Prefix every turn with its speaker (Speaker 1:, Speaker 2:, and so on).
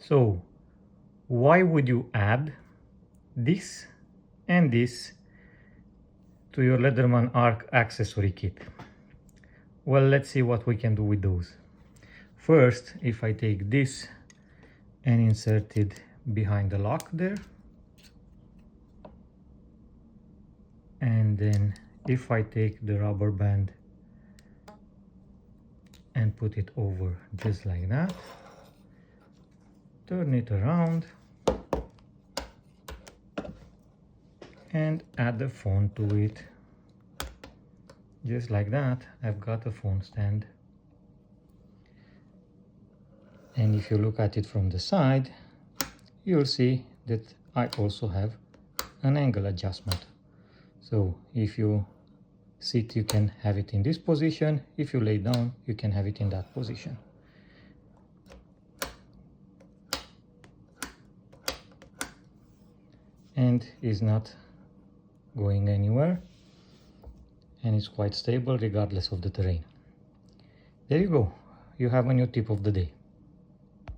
Speaker 1: So why would you add this and this to your Leatherman Arc accessory kit? Well, let's see what we can do with those. First, if I take this and insert it behind the lock there, and then if I take the rubber band and put it over just like that, turn it around and add the phone to it. Just like that, I've got a phone stand. And if you look at it from the side, you'll see that I also have an angle adjustment. So if you sit, you can have it in this position. If you lay down, you can have it in that position. And is not going anywhere, and it's quite stable regardless of the terrain. There you go, you have a new tip of the day.